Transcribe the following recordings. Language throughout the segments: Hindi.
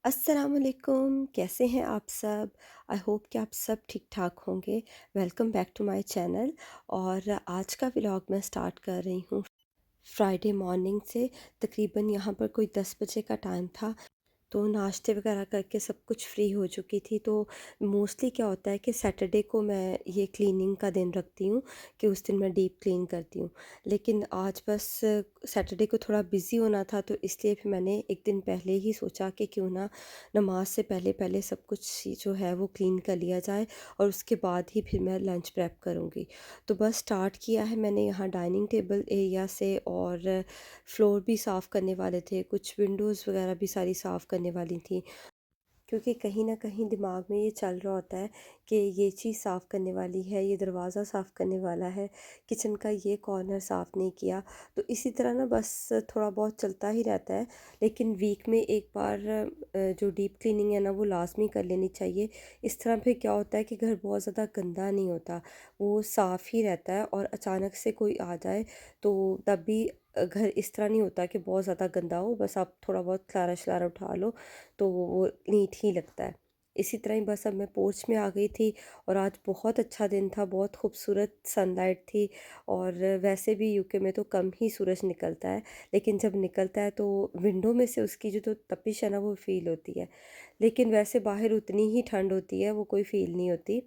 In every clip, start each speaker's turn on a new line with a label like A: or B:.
A: अस्सलाम वालेकुम, कैसे हैं आप सब? आई होप कि आप सब ठीक-ठाक होंगे। Welcome back to my channel. और आज का व्लॉग मैं स्टार्ट कर रही हूँ फ्राइडे मॉर्निंग से। तकरीबन यहाँ पर कोई 10 बजे का टाइम था। तो नाश्ते वगैरह करके सब कुछ फ्री हो चुकी थी। तो मोस्टली क्या होता है कि सैटरडे को मैं ये क्लीनिंग का दिन रखती हूँ कि उस दिन मैं डीप क्लीन करती हूँ। लेकिन आज बस सैटरडे को थोड़ा बिज़ी होना था, तो इसलिए फिर मैंने एक दिन पहले ही सोचा कि क्यों ना नमाज से पहले पहले सब कुछ जो है वो क्लीन कर लिया जाए, और उसके बाद ही फिर मैं लंच प्रेप करूँगी। तो बस स्टार्ट किया है मैंने यहाँ डाइनिंग टेबल एरिया से, और फ्लोर भी साफ़ करने वाले थे, कुछ विंडोज़ वगैरह भी सारी साफ़ करने वाली थी। क्योंकि कहीं न कहीं दिमाग में ये चल रहा होता है कि ये चीज़ साफ़ करने वाली है, ये दरवाज़ा साफ़ करने वाला है, किचन का ये कॉर्नर साफ़ नहीं किया। तो इसी तरह ना बस थोड़ा बहुत चलता ही रहता है। लेकिन वीक में एक बार जो डीप क्लीनिंग है ना वो लाज़मी कर लेनी चाहिए। इस तरह फिर क्या होता है कि घर बहुत ज़्यादा गंदा नहीं होता, वो साफ़ ही रहता है। और अचानक से कोई आ जाए तो तब भी घर इस तरह नहीं होता कि बहुत ज़्यादा गंदा हो, बस आप थोड़ा बहुत खलारा-शलारा उठा लो तो वो नीट ही लगता है। इसी तरह ही बस अब मैं पोर्च में आ गई थी, और आज बहुत अच्छा दिन था, बहुत खूबसूरत सनलाइट थी। और वैसे भी यूके में तो कम ही सूरज निकलता है, लेकिन जब निकलता है तो विंडो में से उसकी जो तो तपिश है ना वो फ़ील होती है। लेकिन वैसे बाहर उतनी ही ठंड होती है, वो कोई फ़ील नहीं होती।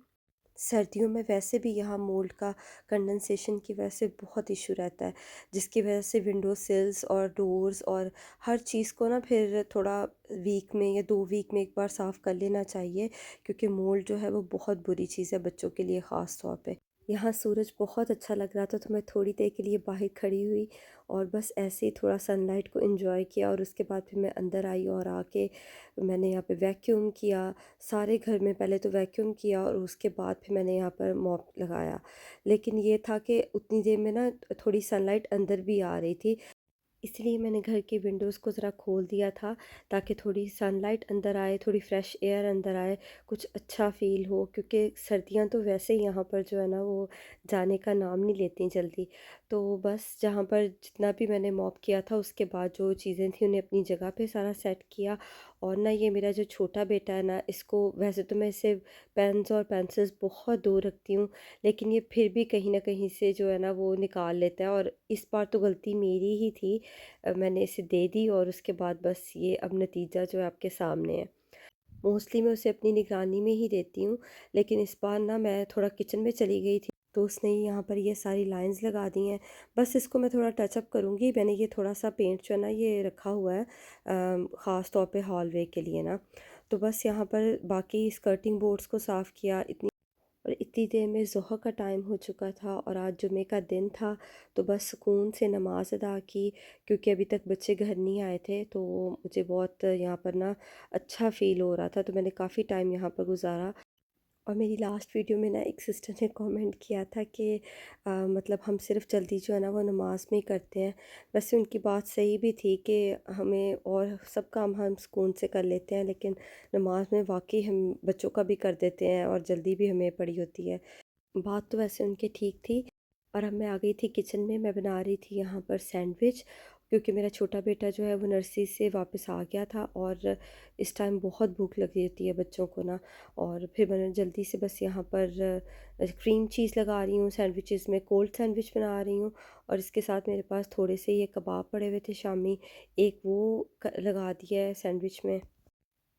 A: सर्दियों में वैसे भी यहाँ मोल्ड का कंडेंसेशन की वजह से बहुत इशू रहता है, जिसकी वजह से विंडो सिल्स और डोर्स और हर चीज़ को ना फिर थोड़ा वीक में या 2 वीक में एक बार साफ़ कर लेना चाहिए, क्योंकि मोल्ड जो है वो बहुत बुरी चीज़ है बच्चों के लिए ख़ास तौर पे। यहाँ सूरज बहुत अच्छा लग रहा था, तो मैं थोड़ी देर के लिए बाहर खड़ी हुई और बस ऐसे ही थोड़ा सनलाइट को एंजॉय किया, और उसके बाद फिर मैं अंदर आई और आके मैंने यहाँ पे वैक्यूम किया। सारे घर में पहले तो वैक्यूम किया, और उसके बाद फिर मैंने यहाँ पर मॉप लगाया। लेकिन ये था कि उतनी देर में ना थोड़ी सनलाइट अंदर भी आ रही थी, इसलिए मैंने घर की विंडोज़ को ज़रा खोल दिया था, ताकि थोड़ी सनलाइट अंदर आए, थोड़ी फ्रेश एयर अंदर आए, कुछ अच्छा फ़ील हो। क्योंकि सर्दियाँ तो वैसे ही यहाँ पर जो है ना वो जाने का नाम नहीं लेती जल्दी। तो बस जहाँ पर जितना भी मैंने मॉप किया था, उसके बाद जो चीज़ें थी उन्हें अपनी जगह पे सारा सेट किया। और ना ये मेरा जो छोटा बेटा है ना, इसको वैसे तो मैं इसे पेन्स और पेंसिल्स बहुत दूर रखती हूँ, लेकिन ये फिर भी कहीं न कहीं से जो है ना वो निकाल लेता है। और इस बार तो गलती मेरी ही थी, मैंने इसे दे दी, और उसके बाद बस ये अब नतीजा जो है आपके सामने है। मोस्टली मैं उसे अपनी निगरानी में ही देती हूँ, लेकिन इस बार ना मैं थोड़ा किचन में चली गई थी, तो उसने यहाँ पर ये सारी लाइंस लगा दी हैं। बस इसको मैं थोड़ा टचअप करूँगी। मैंने ये थोड़ा-सा पेंट जो है ना ये रखा हुआ है ख़ास तौर पे हॉलवे के लिए ना। तो बस यहाँ पर बाकी स्कर्टिंग बोर्ड्स को साफ़ किया। और इतनी देर में ज़ोहर का टाइम हो चुका था, और आज जुमे का दिन था, तो बस सुकून से नमाज़ अदा की। क्योंकि अभी तक बच्चे घर नहीं आए थे, तो मुझे बहुत यहाँ पर ना अच्छा फ़ील हो रहा था, तो मैंने काफ़ी टाइम यहाँ पर गुज़ारा। और मेरी लास्ट वीडियो में ना एक सिस्टर ने कमेंट किया था कि मतलब हम सिर्फ जल्दी जो है ना वो नमाज में ही करते हैं। वैसे उनकी बात सही भी थी कि हमें और सब काम हम सुकून से कर लेते हैं, लेकिन नमाज में वाकई हम बच्चों का भी कर देते हैं, और जल्दी भी हमें पड़ी होती है। बात तो वैसे उनकी ठीक थी। और अब मैं आ गई थी किचन में, मैं बना रही थी यहाँ पर सैंडविच, क्योंकि मेरा छोटा बेटा जो है वो नर्सरी से वापस आ गया था, और इस टाइम बहुत भूख लगी होती है बच्चों को ना। और फिर मैंने जल्दी से बस यहाँ पर क्रीम चीज़ लगा रही हूँ सैंडविचेस में, कोल्ड सैंडविच बना रही हूँ। और इसके साथ मेरे पास थोड़े से ये कबाब पड़े हुए थे शामी, एक वो लगा दिया है सैंडविच में।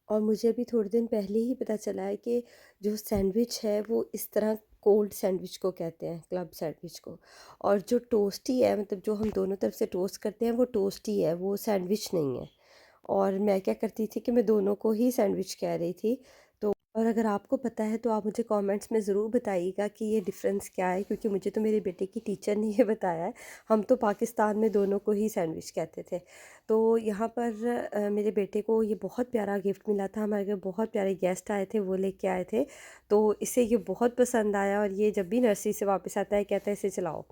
A: और मुझे अभी थोड़े दिन पहले ही पता चला है कि जो सैंडविच है वो इस तरह कोल्ड सैंडविच को कहते हैं, क्लब सैंडविच को। और जो टोस्टी है, मतलब जो हम दोनों तरफ से टोस्ट करते हैं, वो टोस्टी है, वो सैंडविच नहीं है। और मैं क्या करती थी कि मैं दोनों को ही सैंडविच कह रही थी। तो और अगर आपको पता है तो आप मुझे कमेंट्स में ज़रूर बताइएगा कि ये डिफ़रेंस क्या है, क्योंकि मुझे तो मेरे बेटे की टीचर ने ये बताया है। हम तो पाकिस्तान में दोनों को ही सैंडविच कहते थे। तो यहाँ पर मेरे बेटे को ये बहुत प्यारा गिफ्ट मिला था, हमारे घर बहुत प्यारे गेस्ट आए थे, वो लेके आए थे। तो इसे ये बहुत पसंद आया, और ये जब भी नर्सरी से वापस आता है कहता है इसे चलाओ।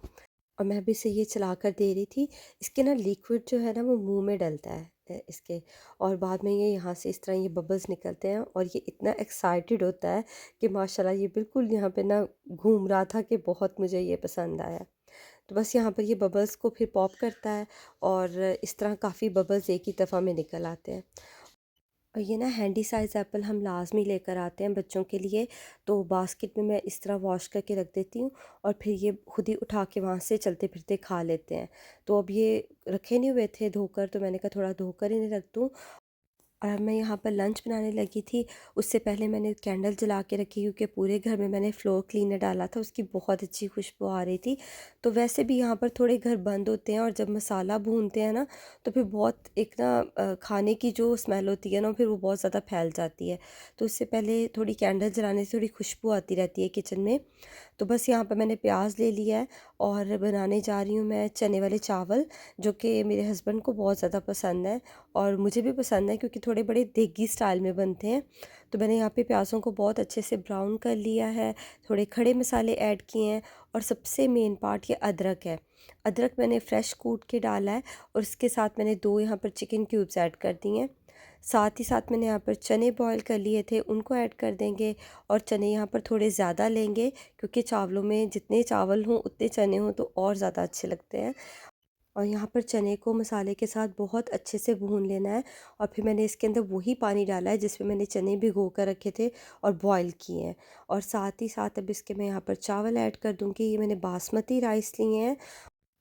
A: और मैं भी इसे ये चला कर दे रही थी। इसके ना लिक्विड जो है ना वो मुँह में डलता है इसके। और बाद में ये यहाँ से इस तरह ये बबल्स निकलते हैं, और ये इतना एक्साइटेड होता है कि माशाल्लाह ये बिल्कुल यहाँ पे ना घूम रहा था कि बहुत मुझे ये पसंद आया। तो बस यहाँ पर ये बबल्स को फिर पॉप करता है, और इस तरह काफ़ी बबल्स एक ही दफ़ा में निकल आते हैं। और ये ना हैंडी साइज़ एप्पल हम लाज़मी लेकर आते हैं बच्चों के लिए, तो बास्केट में मैं इस तरह वॉश करके रख देती हूँ और फिर ये खुद ही उठा के वहाँ से चलते-फिरते खा लेते हैं। तो अब ये रखे नहीं हुए थे धोकर, तो मैंने कहा थोड़ा धोकर इन्हें रख दूँ। और अब मैं यहाँ पर लंच बनाने लगी थी, उससे पहले मैंने कैंडल जला के रखी क्योंकि पूरे घर में मैंने फ्लोर क्लीनर डाला था, उसकी बहुत अच्छी खुशबू आ रही थी। तो वैसे भी यहाँ पर थोड़े घर बंद होते हैं और जब मसाला भूनते हैं ना, तो फिर बहुत एक ना खाने की जो स्मेल होती है ना, फिर वो बहुत ज़्यादा फैल जाती है। तो उससे पहले थोड़ी कैंडल जलाने से थोड़ी खुशबू आती रहती है किचन में। तो बस यहाँ पर मैंने प्याज ले लिया है और बनाने जा रही हूँ मैं चने वाले चावल, जो कि मेरे हस्बैंड को बहुत ज़्यादा पसंद है और मुझे भी पसंद है क्योंकि थोड़े बड़े देगी स्टाइल में बनते हैं। तो मैंने यहाँ पे प्याज़ों को बहुत अच्छे से ब्राउन कर लिया है, थोड़े खड़े मसाले ऐड किए हैं और सबसे मेन पार्ट ये अदरक है। अदरक मैंने फ्रेश कूट के डाला है और उसके साथ मैंने 2 यहाँ पर चिकन क्यूब्स ऐड कर दिए हैं। साथ ही साथ मैंने यहाँ पर चने बॉयल कर लिए थे, उनको ऐड कर देंगे और चने यहाँ पर थोड़े ज़्यादा लेंगे क्योंकि चावलों में जितने चावल हों उतने चने हों तो और ज़्यादा अच्छे लगते हैं। और यहाँ पर चने को मसाले के साथ बहुत अच्छे से भून लेना है और फिर मैंने इसके अंदर वही पानी डाला है जिसमें मैंने चने भिगो कर रखे थे और बॉयल किए हैं। और साथ ही साथ अब इसके मैं यहाँ पर चावल ऐड कर दूँगी। ये मैंने बासमती राइस लिए हैं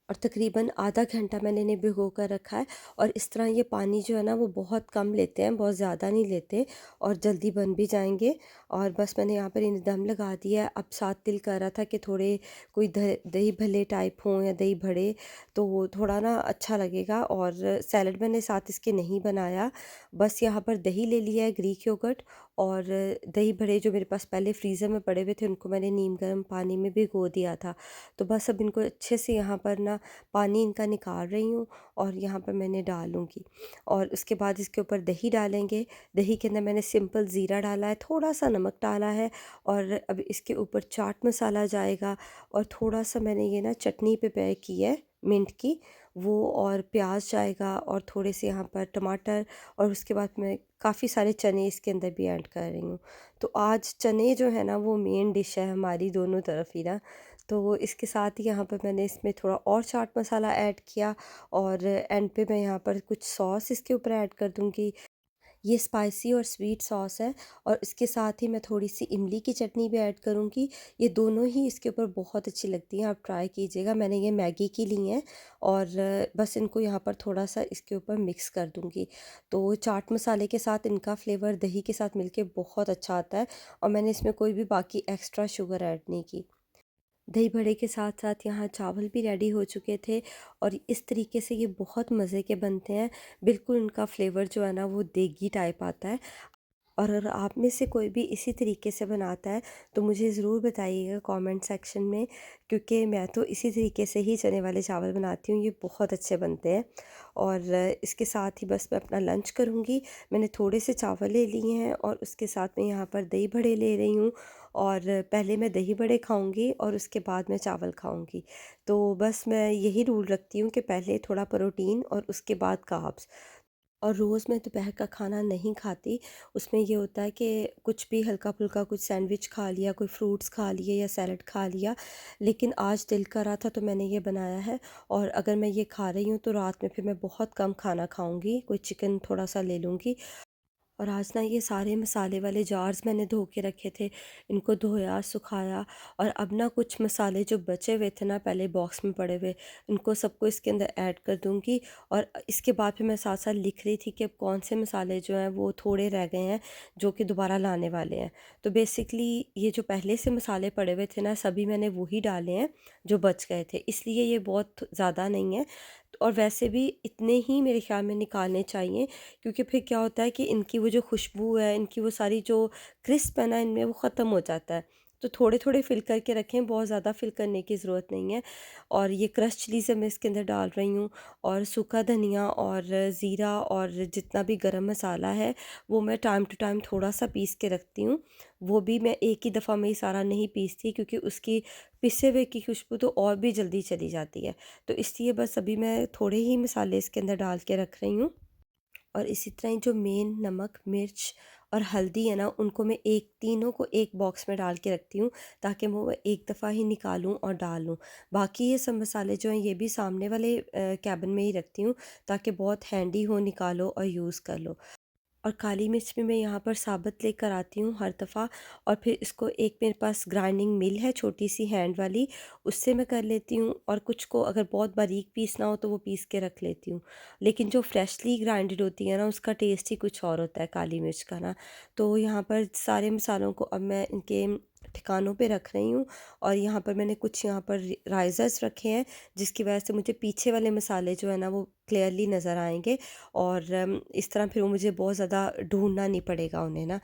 A: और तकरीबन आधा घंटा मैंने इन्हें भिगो कर रखा है। और इस तरह ये पानी जो है ना वो बहुत कम लेते हैं, बहुत ज़्यादा नहीं लेते और जल्दी बन भी जाएंगे। और बस मैंने यहाँ पर इन्हें दम लगा दिया है। अब साथ दिल कर रहा था कि थोड़े कोई दही भल्ले टाइप हों या दही बड़े, तो वो थोड़ा ना अच्छा लगेगा। और सैलड मैंने साथ इसके नहीं बनाया, बस यहाँ पर दही ले लिया है ग्रीक योगर्ट और दही बड़े जो मेरे पास पहले फ्रीज़र में पड़े हुए थे उनको मैंने नीम गर्म पानी में भिगो दिया था। तो बस अब इनको अच्छे से यहाँ पर ना पानी इनका निकाल रही हूँ और यहाँ पर मैंने डालूँगी। और उसके बाद इसके ऊपर दही डालेंगे। दही के अंदर मैंने सिंपल ज़ीरा डाला है, थोड़ा सा नमक डाला है और अब इसके ऊपर चाट मसाला जाएगा और थोड़ा सा मैंने ये ना चटनी प्रिपेयर की है मिंट की, वो और प्याज जाएगा और थोड़े से यहाँ पर टमाटर। और उसके बाद मैं काफ़ी सारे चने इसके अंदर भी ऐड कर रही हूँ। तो आज चने जो है ना वो मेन डिश है हमारी दोनों तरफ ही ना। तो इसके साथ ही यहाँ पर मैंने इसमें थोड़ा और चाट मसाला ऐड किया और एंड पे मैं यहाँ पर कुछ सॉस इसके ऊपर ऐड कर दूँगी। ये स्पाइसी और स्वीट सॉस है और इसके साथ ही मैं थोड़ी-सी इमली की चटनी भी ऐड करूँगी। ये दोनों ही इसके ऊपर बहुत अच्छी लगती हैं, आप ट्राई कीजिएगा। मैंने ये मैगी की ली हैं और बस इनको यहाँ पर थोड़ा-सा इसके ऊपर मिक्स कर दूँगी। तो चाट मसाले के साथ इनका फ्लेवर दही के साथ मिलके बहुत अच्छा आता है और मैंने इसमें कोई भी बाकी एक्स्ट्रा शुगर ऐड नहीं की। दही बड़े के साथ-साथ यहाँ चावल भी रेडी हो चुके थे और इस तरीके से ये बहुत मज़े के बनते हैं। बिल्कुल इनका फ्लेवर जो है ना वो देगी टाइप आता है। और अगर आप में से कोई भी इसी तरीके से बनाता है तो मुझे ज़रूर बताइएगा कमेंट सेक्शन में, क्योंकि मैं तो इसी तरीके से ही चने वाले चावल बनाती हूँ, ये बहुत अच्छे बनते हैं। और इसके साथ ही बस मैं अपना लंच करूँगी। मैंने थोड़े से चावल ले लिए हैं और उसके साथ में यहाँ पर दही बड़े ले रही हूँ और पहले मैं दही बड़े खाऊँगी और उसके बाद मैं चावल खाऊँगी। तो बस मैं यही रूल रखती हूँ कि पहले थोड़ा प्रोटीन और उसके बाद कार्ब्स। और रोज़ मैं दोपहर का खाना नहीं खाती। उसमें ये होता है कि कुछ भी हल्का-फुल्का कुछ सैंडविच खा लिया, कोई फ्रूट्स खा लिए या सैलेड खा लिया। लेकिन आज दिल कर रहा था तो मैंने ये बनाया है और अगर मैं ये खा रही हूँ तो रात में फिर मैं बहुत कम खाना खाऊँगी, कोई चिकन थोड़ा-सा ले लूँगी। और आज ना ये सारे मसाले वाले जार्स मैंने धो के रखे थे, इनको धोया, सुखाया और अब ना कुछ मसाले जो बचे हुए थे ना पहले बॉक्स में पड़े हुए, इनको सबको इसके अंदर ऐड कर दूँगी। और इसके बाद फिर मैं साथ-साथ लिख रही थी कि अब कौन से मसाले जो हैं वो थोड़े रह गए हैं, जो कि दोबारा लाने वाले हैं। तो बेसिकली ये जो पहले से मसाले पड़े हुए थे ना, सभी मैंने वही डाले हैं, जो बच गए थे, इसलिए ये बहुत ज़्यादा नहीं है। और वैसे भी इतने ही मेरे ख़्याल में निकालने चाहिए, क्योंकि फिर क्या होता है कि इनकी वो जो खुशबू है, इनकी वो सारी जो क्रिस्प है ना इनमें, वो ख़त्म हो जाता है। तो थोड़े-थोड़े फ़िल करके रखें, बहुत ज़्यादा फ़िल करने की ज़रूरत नहीं है। और ये क्रश चिलीज़ मैं इसके अंदर डाल रही हूँ और सूखा धनिया और ज़ीरा और जितना भी गरम मसाला है, वो मैं टाइम टू टाइम थोड़ा-सा पीस के रखती हूँ। वो भी मैं एक ही दफ़ा में ही सारा नहीं पीसती, क्योंकि उसकी पिसे हुए की खुशबू तो और भी जल्दी चली जाती है। तो इसलिए बस अभी मैं थोड़े ही मसाले इसके अंदर डाल के रख रही हूँ। और इसी तरह ही जो मेन नमक, मिर्च और हल्दी है ना, उनको मैं एक तीनों को एक बॉक्स में डाल के रखती हूँ, ताकि मैं वो एक दफ़ा ही निकालूँ और डाल लूँ। बाकी ये सब मसाले जो हैं ये भी सामने वाले कैबिन में ही रखती हूँ, ताकि बहुत हैंडी हो, निकालो और यूज़ कर लो। और काली मिर्च भी मैं यहाँ पर साबुत लेकर आती हूँ हर दफ़ा, और फिर इसको एक मेरे पास ग्राइंडिंग मिल है छोटी सी हैंड वाली, उससे मैं कर लेती हूँ, और कुछ को अगर बहुत बारीक पीसना हो तो वो पीस के रख लेती हूँ। लेकिन जो फ्रेशली ग्राइंडेड होती है ना, उसका टेस्ट ही कुछ और होता है काली मिर्च का ना। तो यहाँ पर सारे मसालों को अब मैं इनके ठिकानों पे रख रही हूँ, और यहाँ पर मैंने कुछ यहाँ पर राइज़र्स रखे हैं, जिसकी वजह से मुझे पीछे वाले मसाले जो है ना वो क्लियरली नज़र आएँगे, और इस तरह फिर वो मुझे बहुत ज़्यादा ढूँढना नहीं पड़ेगा उन्हें ना।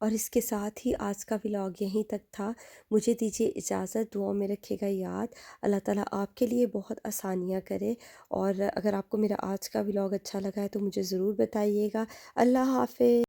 A: और इसके साथ ही आज का व्लॉग यहीं तक था। मुझे दीजिए इजाज़त, दुआओं में रखिएगा याद। अल्लाह ताला आपके लिए बहुत आसानियाँ करे, और अगर आपको मेरा आज का व्लॉग अच्छा लगा है तो मुझे ज़रूर बताइएगा। अल्लाह हाफ़िज़।